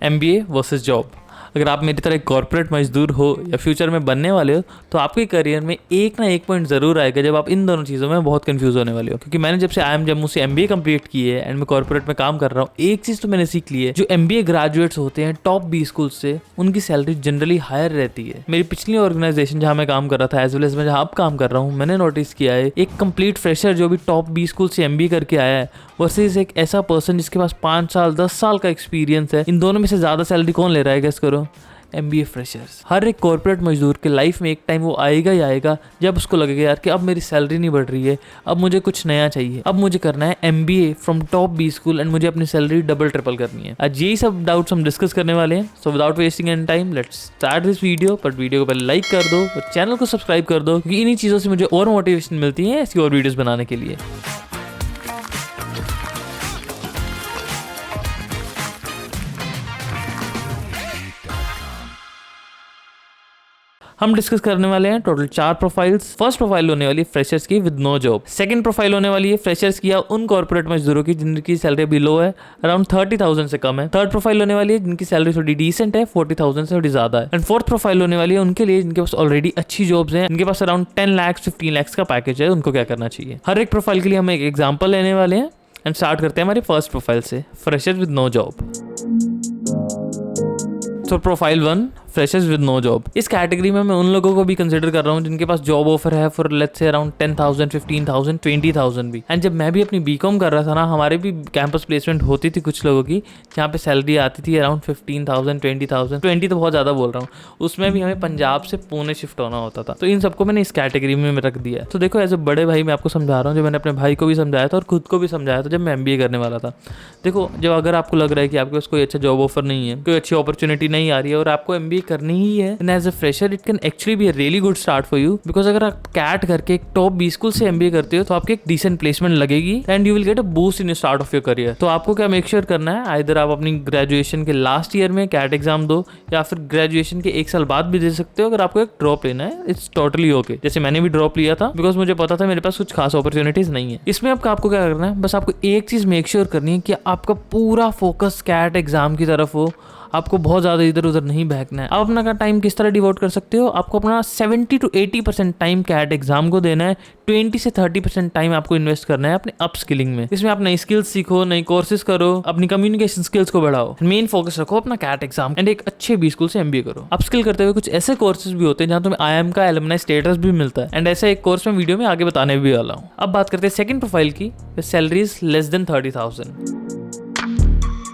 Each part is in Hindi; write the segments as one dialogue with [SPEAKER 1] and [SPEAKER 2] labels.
[SPEAKER 1] MBA versus job. अगर आप मेरी तरह एक कॉर्पोरेट मजदूर हो या फ्यूचर में बनने वाले हो तो आपके करियर में एक ना एक पॉइंट ज़रूर आएगा जब आप इन दोनों चीज़ों में बहुत कंफ्यूज होने वाले हो। क्योंकि मैंने जब से IIM जम्मू से एमबीए कंप्लीट की है एंड मैं कॉर्पोरेट में काम कर रहा हूँ, एक चीज़ तो मैंने सीख ली है, जो एमबीए ग्रेजुएट्स होते हैं टॉप 20 स्कूल से, उनकी सैलरी जनरली हायर रहती है। मेरी पिछली ऑर्गेनाइजेशन जहाँ मैं काम कर रहा था एज वेल एज मैं जहाँ अब काम कर रहा हूँ, मैंने नोटिस किया है एक कंप्लीट फ्रेशर जो भी टॉप 20 स्कूल से एमबीए करके आया है वर्सेस एक ऐसा पर्सन जिसके पास 5 साल 10 साल का एक्सपीरियंस है। इन दोनों में से ज़्यादा सैलरी कौन ले रहा है, गेस करो? MBA freshers. हर एक कॉर्पोरेट मजदूर के लाइफ में एक टाइम वो आएगा ही आएगा जब उसको लगेगा यार कि अब मेरी सैलरी नहीं बढ़ रही है, अब मुझे कुछ नया चाहिए, अब मुझे करना है MBA from top 20 school and मुझे अपनी सैलरी डबल ट्रिपल करनी है। आज यही सब डाउट्स हम डिस्कस करने वाले हैं। So without wasting any time let's start this video. But video को पहले लाइक कर दो और चैनल को सब्सक्राइब कर दो, क्योंकि इन्हीं चीज़ों से मुझे और मोटिवेशन मिलती है ऐसी और वीडियोस बनाने के लिए। हम डिस्कस करने वाले हैं टोटल 4 प्रोफाइल्स। फर्स्ट प्रोफाइल होने वाली है फ्रेशर्स की with no job. Second profile होने वाली है फ्रेशर्स की या उन कॉर्पोरेट मजदूरों की जिनकी सैलरी भी लो है, अराउंड 30,000 से कम है। थर्ड प्रोफाइल होने वाली है जिनकी सैलरी थोड़ी डिसेंट है, 40,000 से थोड़ी ज्यादा है। एंड फोर्थ प्रोफाइल होने वाली है उनके लिए जिनके पास ऑलरेडी अच्छी जॉब्स हैं, जिनके पास अराउंड 10 लाख 15 लाख का पैकेज है, उनको क्या करना चाहिए। हर एक प्रोफाइल के लिए हम एक एग्जाम्पल लेने वाले हैं एंड स्टार्ट करते हैं हमारी फर्स्ट प्रोफाइल से, फ्रेशर्स विद नो जॉब। तो profile 1, freshers with no job. इस कैटेगरी में मैं उन लोगों को भी कंसिडर कर रहा हूँ जिनके पास जॉब ऑफर है फॉर लेट्स से अराउंड 10,000, 15,000, 20,000 भी। एंड जब मैं भी अपनी बीकॉम कर रहा था ना, हमारे भी कैंपस प्लेसमेंट होती थी कुछ लोगों की जहाँ पे सैलरी आती थी अराउंड 15,000, 20,000, 20 तो बहुत ज़्यादा बोल रहा हूँ। उसमें भी हमें पंजाब से पुणे शिफ्ट होना होता था। तो इन सबको मैंने इस कैटेगरी में रख दिया है। तो देखो एज ए बड़े भाई मैं आपको समझा रहा हूँ, जो मैंने अपने भाई को भी समझाया था और खुद को भी समझाया था जब मैं एमबीए करने वाला था। देखो, जब अगर आपको लग रहा है कि आपके पास कोई अच्छा जॉब ऑफर नहीं है, कोई अच्छी अपॉर्चुनिटी नहीं आ रही है और आपको एमबीए करनी ही है, as a fresher it can actually be a really good start for you. Because अगर आप कैट करके एक टॉप 20 स्कूल से एमबीए करते हो तो आपकी एक डिसेंट प्लेसमेंट लगेगी and you will get a boost in start of your career. तो आपको क्या मेक श्योर करना है, आइदर आप अपनी ग्रेजुएशन के लास्ट ईयर में कैट एग्जाम दो या फिर ग्रेजुएशन के 1 साल बाद भी दे सकते हो। अगर आपको एक ड्रॉप लेना है इट्स टोटली ओके। जैसे मैंने भी ड्रॉप लिया था बिकॉज मुझे पता था मेरे पास कुछ खास अपॉर्चुनिटीज नहीं है। इसमें आपको क्या करना है, बस आपको एक चीज मेक श्योर करनी है कि आपका पूरा फोकस कैट एग्जाम की तरफ हो। आपको बहुत ज़्यादा इधर उधर नहीं बहकना है। आप अपना टाइम किस तरह डिवोट कर सकते हो, आपको अपना 70 to 80% टाइम कैट एग्जाम को देना है, 20 से 30% टाइम आपको इन्वेस्ट करना है अपने अपस्किलिंग में। इसमें आप नई स्किल्स सीखो, नई कोर्सेज करो, अपनी कम्युनिकेशन स्किल्स को बढ़ाओ, मेन फोकस रखो अपना कैट एग्जाम एंड एक अच्छे बी स्कूल से एमबीए करो। अपस्किल करते हुए कुछ ऐसे कोर्सेज भी होते हैं जहाँ तुम्हें IIM का एलुमनाई स्टेटस भी मिलता है एंड ऐसा एक कोर्स में वीडियो में आगे बताने भी वाला हूँ। अब बात करते हैं सेकंड प्रोफाइल की, सैलरीज लेस देन 30,000।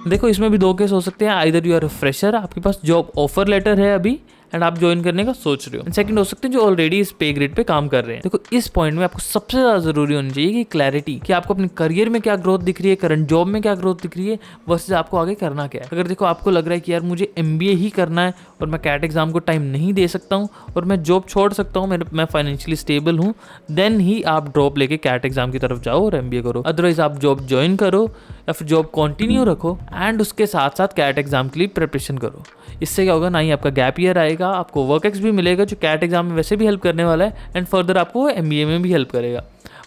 [SPEAKER 1] देखो, इसमें भी 2 केस हो सकते हैं। Either you are a fresher, आपके पास जॉब ऑफर लेटर है अभी एंड आप ज्वाइन करने का सोच रहे हो। सेकंड हो सकते हैं जो ऑलरेडी इस पे ग्रेड पे काम कर रहे हैं। देखो, इस पॉइंट में आपको सबसे ज्यादा जरूरी होनी चाहिए कि क्लैरिटी, कि आपको अपने करियर में क्या ग्रोथ दिख रही है, करंट जॉब में क्या ग्रोथ दिख रही है वर्सेस आपको आगे करना क्या है। अगर देखो आपको लग रहा है कि यार मुझे एमबीए ही करना है और मैं कैट एग्जाम को टाइम नहीं दे सकता हूँ और मैं जॉब छोड़ सकता हूँ, मैं फाइनेंशियली स्टेबल हूँ, देन ही आप ड्रॉप लेके कैट एग्जाम की तरफ जाओ और एमबीए करो। अदरवाइज आप जॉब ज्वाइन करो या फिर जॉब कंटिन्यू रखो एंड उसके साथ साथ कैट एग्जाम के लिए प्रिपरेशन करो। इससे क्या होगा, ना ही आपका गैप ईयर आएगा, आपको वर्क एक्स भी मिलेगा जो कैट एग्जाम में वैसे भी हेल्प करने वाला है एंड फर्दर आपको एमबीए में भी हेल्प करेगा।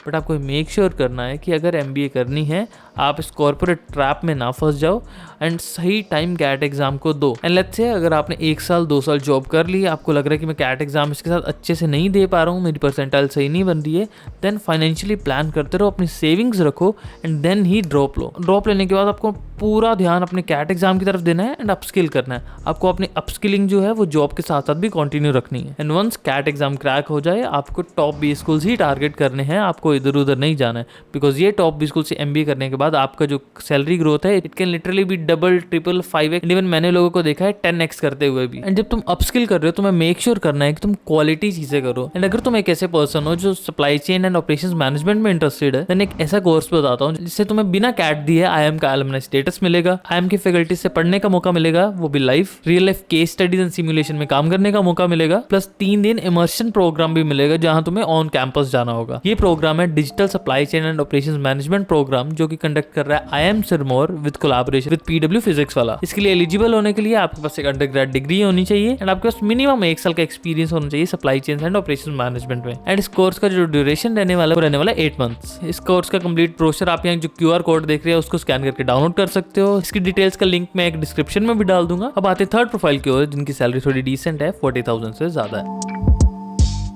[SPEAKER 1] बट आपको मेक श्योर करना है कि अगर एमबीए करनी है आप इस कॉर्पोरेट ट्रैप में ना फंस जाओ एंड सही टाइम कैट एग्जाम को दो। एंड लेट्स से अगर आपने 1 साल 2 साल जॉब कर ली, आपको लग रहा है कि मैं कैट एग्जाम इसके साथ अच्छे से नहीं दे पा रहा हूँ, मेरी परसेंटाइल सही नहीं बन रही है, देन फाइनेंशियली प्लान करते रहो, अपनी सेविंग्स रखो एंड देन ही ड्रॉप लो। ड्रॉप लेने के बाद आपको पूरा ध्यान अपने कैट एग्जाम की तरफ देना है एंड अपस्किल करना है। आपको अपनी अपस्किलिंग जो है वो जॉब के साथ साथ भी कंटिन्यू रखनी है। And once CAT exam crack हो जाए, आपको टॉप 20 स्कूल्स ही टारगेट करने हैं, आपको इधर उधर नहीं जाना है। बिकॉज ये टॉप 20 स्कूल से एमबीए करने के बाद आपका जो सैलरी ग्रोथ है it can literally be double, triple, 5x, even मैंने लोगों को देखा है 10x करते हुए भी। एंड जब तुम अपस्किल कर रहे हो तो मैं मेक श्योर करना है कि तुम क्वालिटी चीजें करो। एंड अगर तुम एक ऐसे पर्सन हो जो supply chain and operations management में इंटरेस्टेड है, देन एक ऐसा कोर्स बताता हूँ जिससे तुम्हें बिना कैट दिए IIM का एलुमनाई स्टेटस मिलेगा, IIM की फैकल्टी से पढ़ने का मौका मिलेगा, वो भी live real life case studies and simulation में काम करने का मौका मिलेगा, प्लस 3 दिन इमर्शन प्रोग्राम भी मिलेगा जहां तुम्हें ऑन कैंपस जाना होगा। ये प्रोग्राम है digital supply chain and operations management program, जो कि कंडक्ट कर रहा है IIM Sirmaur with collaboration with PW physics Wallah. इसके लिए एलिजिबल होने के लिए आपके पास एक अंडरग्रेड डिग्री होनी चाहिए एंड आपके पास मिनिमम 1 साल का एक्सपीरियंस होना चाहिए supply chain and operation management में। एंड इस कोर्स का जो ड्यूरेशन रहने वाला है 8 मंथ्स। इस कोर्स का कंप्लीट ब्रोशर आप यहाँ जो QR कोड देख रहे हैं उसको स्कैन करके डाउनलोड कर सकते हो। इसकी डिटेल्स का लिंक मैं एक डिस्क्रिप्शन में भी डाल दूंगा। अब आते थर्ड प्रोफाइल की ओर, जिनकी सैलरी थोड़ी डिसेंट है, 40,000 से ज्यादा है।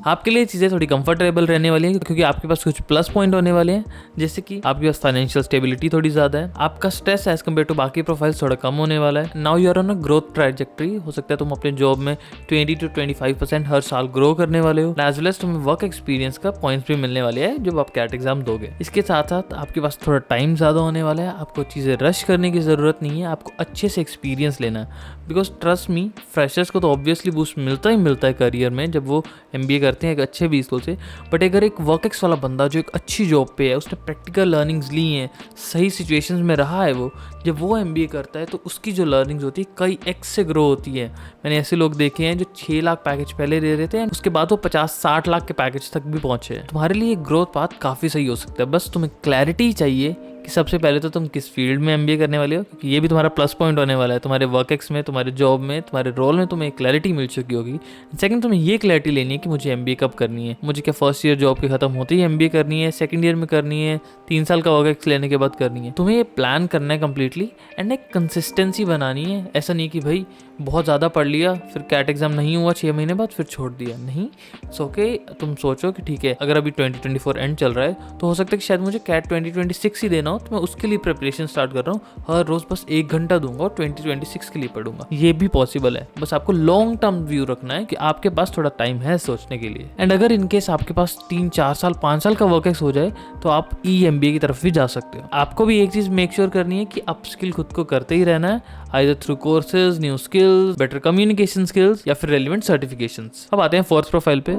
[SPEAKER 1] आपके लिए चीज़ें थोड़ी कंफर्टेबल रहने वाली हैं क्योंकि आपके पास कुछ प्लस पॉइंट होने वाले हैं, जैसे कि आपके पास फाइनेंशियल स्टेबिलिटी थोड़ी ज़्यादा है, आपका स्ट्रेस एज कम्पेयर टू बाकी प्रोफाइल्स थोड़ा कम होने वाला है। Now you are on a growth trajectory. हो सकता है तुम अपने जॉब में 20 to 25% हर साल ग्रो करने वाले हो। एज वेल एज तुम्हें वर्क एक्सपीरियंस का पॉइंट्स भी मिलने वाले हैं जब आप कैट एग्जाम दोगे। इसके साथ साथ आपके पास थोड़ा टाइम ज़्यादा होने वाला है। आपको चीज़ें रश करने की ज़रूरत नहीं है, आपको अच्छे से एक्सपीरियंस लेना है। बिकॉज ट्रस्ट मी, फ्रेशर्स को तो ऑब्वियसली बूस्ट मिलता ही मिलता है करियर में जब वो MBA करते हैं एक अच्छे B स्कूल से। बट अगर एक वर्कएक्स वाला बंदा जो एक अच्छी जॉब पे है, उसने प्रैक्टिकल लर्निंग्स ली हैं, सही सिचुएशंस में रहा है, वो जब वो MBA करता है तो उसकी जो लर्निंग्स होती है कई एक्स से ग्रो होती है। मैंने ऐसे लोग देखे हैं जो 6 लाख पैकेज पहले दे रहे थे, उसके बाद वो 50-60 लाख के पैकेज तक भी पहुंचे। तुम्हारे लिए ग्रोथ पाथ काफ़ी सही हो सकता है। बस तुम्हें क्लैरिटी चाहिए कि सबसे पहले तो तुम किस फील्ड में MBA करने वाले हो, क्योंकि ये भी तुम्हारा प्लस पॉइंट होने वाला है। तुम्हारे वर्कएक्स में, तुम्हारे जॉब में, तुम्हारे रोल में तुम्हें क्लैरिटी मिल चुकी होगी। सेकंड, तुम्हें ये क्लैरिटी लेनी है कि मुझे MBA कब करनी है। मुझे क्या फर्स्ट ईयर जॉब के खत्म होते ही MBA करनी है, सेकंड ईयर में करनी है, 3 साल का वर्कएक्स लेने के बाद करनी है। तुम्हें ये प्लान करना है कम्प्लीटली एंड एक कंसिस्टेंसी बनानी है। ऐसा नहीं कि भाई बहुत ज़्यादा पढ़ लिया, फिर कैट एग्जाम नहीं हुआ 6 महीने बाद फिर छोड़ दिया। नहीं, इट्स ओके। तुम सोचो कि ठीक है, अगर अभी 2024 एंड चल रहा है तो हो सकता है कि शायद मुझे कैट 2026 ही देना हो, तो मैं उसके लिए प्रिपरेशन स्टार्ट कर रहा हूँ। हर रोज बस 1 घंटा दूंगा और 2026 के लिए पढ़ूंगा। ये भी पॉसिबल है। बस आपको लॉन्ग टर्म व्यू रखना है कि आपके पास थोड़ा टाइम है सोचने के लिए। एंड अगर इनकेस आपके पास 3-4 साल 5 साल का वर्कएक्स हो जाए तो आप EMBA की तरफ भी जा सकते हो। आपको भी एक चीज मेक श्योर करनी है कि अपस्किल खुद को करते ही रहना है, either through courses, new skills, better communication skills या फिर रेलिवेंट सर्टिफिकेशंस। अब आते हैं फोर्थ प्रोफाइल पे,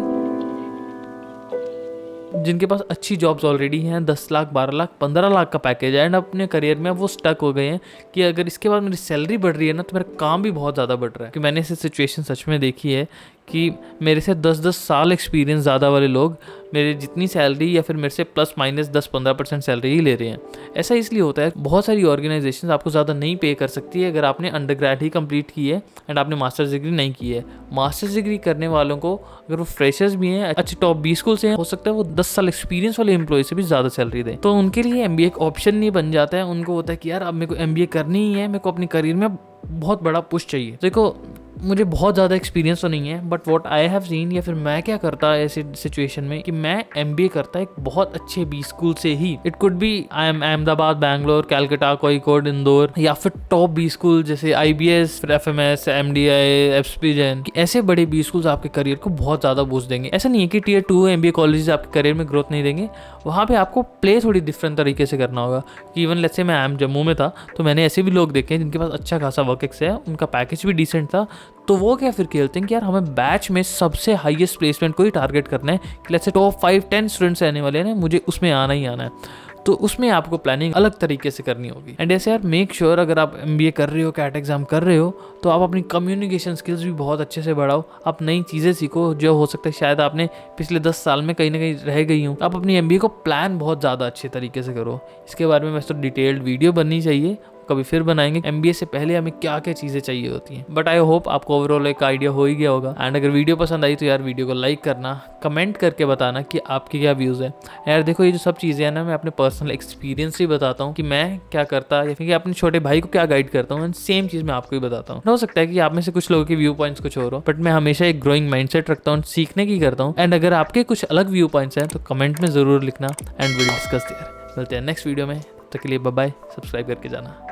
[SPEAKER 1] जिनके पास अच्छी जॉब्स ऑलरेडी हैं, 10 लाख, 12 लाख, 15 लाख का पैकेज है एंड अपने करियर में वो स्टक हो गए हैं कि अगर इसके बाद मेरी सैलरी बढ़ रही है ना तो मेरा काम भी बहुत ज़्यादा बढ़ रहा है। कि मैंने ऐसी सिचुएशन सच में देखी है कि मेरे से 10-10 साल एक्सपीरियंस ज़्यादा वाले लोग मेरे जितनी सैलरी या फिर मेरे से प्लस माइनस 10-15% सैलरी ही ले रहे हैं। ऐसा इसलिए होता है, बहुत सारी ऑर्गेनाइजेशंस आपको ज़्यादा नहीं पे कर सकती है अगर आपने अंडरग्रेड ही कंप्लीट की है एंड आपने मास्टर्स डिग्री नहीं की है। मास्टर्स डिग्री करने वालों को, अगर वो फ्रेशर्स भी हैं, अच्छे टॉप B स्कूल से हैं, हो सकता है वो 10 साल एक्सपीरियंस वाले एम्प्लॉय से भी ज़्यादा सैलरी दें। तो उनके लिए MBA एक ऑप्शन नहीं बन जाता है। उनको होता है कि यार अब मेरे को MBA करनी ही है, मेरे को अपने करियर में बहुत बड़ा पुश चाहिए। देखो, मुझे बहुत ज़्यादा एक्सपीरियंस तो नहीं है, but what I have seen, या फिर मैं क्या करता ऐसी सिचुएशन में कि मैं MBA करता एक बहुत अच्छे B स्कूल से ही। It could be Ahmedabad, Bangalore, Calcutta, Kozhikode, Indore, या फिर टॉप B स्कूल जैसे IBS, FMS, MDI, FSP Jain. ऐसे बड़े B स्कूल्स आपके करियर को बहुत ज़्यादा बूस्ट देंगे। ऐसा नहीं है कि Tier 2 MBA कॉलेजेस आपके करियर में ग्रोथ नहीं देंगे। वहाँ पे आपको प्ले थोड़ी डिफरेंट तरीके से करना होगा। कि इवन लेट्स से मैं IIM जम्मू में था तो मैंने ऐसे भी लोग देखे हैं जिनके पास अच्छा खासा वर्कएक्स है, उनका पैकेज भी डिसेंट था, तो वो क्या फिर खेलते हैं कि यार हमें बैच में सबसे हाईएस्ट प्लेसमेंट को ही टारगेट करना है कि लेट्स से टॉप 5-10 स्टूडेंट्स रहने वाले हैं, मुझे उसमें आना ही आना है। तो उसमें आपको प्लानिंग अलग तरीके से करनी होगी। एंड ऐसे यार मेक श्योर अगर आप MBA कर रहे हो, कैट एग्जाम कर रहे हो, तो आप अपनी कम्युनिकेशन स्किल्स भी बहुत अच्छे से बढ़ाओ। आप नई चीज़ें सीखो जो हो सकता है शायद आपने पिछले 10 साल में कहीं ना कहीं रह गई हूँ। आप अपनी MBA को प्लान बहुत ज़्यादा अच्छे तरीके से करो। इसके बारे में वैसे तो डिटेल्ड वीडियो बननी चाहिए, कभी फिर बनाएंगे। MBA से पहले हमें क्या क्या चीज़ें चाहिए होती हैं। बट आई होप आपको ओवरऑल एक आइडिया हो ही गया होगा। एंड अगर वीडियो पसंद आई तो यार वीडियो को लाइक करना, कमेंट करके बताना कि आपके क्या व्यूज़ है। यार देखो, ये जो सब चीज़ें हैं ना, मैं अपने पर्सनल एक्सपीरियंस से बताता हूँ कि मैं क्या करता या फिर अपने छोटे भाई को क्या गाइड करता हूँ। सेम चीज़ मैं आपको ही बताता हूँ। हो सकता है कि आप में से कुछ लोगों के व्यू पॉइंट्स कुछ और हो, बट मैं हमेशा एक ग्रोइंग माइंडसेट रखता हूँ, सीखने की करता हूँ। एंड अगर आपके कुछ अलग व्यू पॉइंट्स हैं तो कमेंट में ज़रूर लिखना एंड विल डिस्कस देयर। मिलते हैं नेक्स्ट वीडियो में, तब तक के लिए बाय बाय। सब्सक्राइब करके जाना।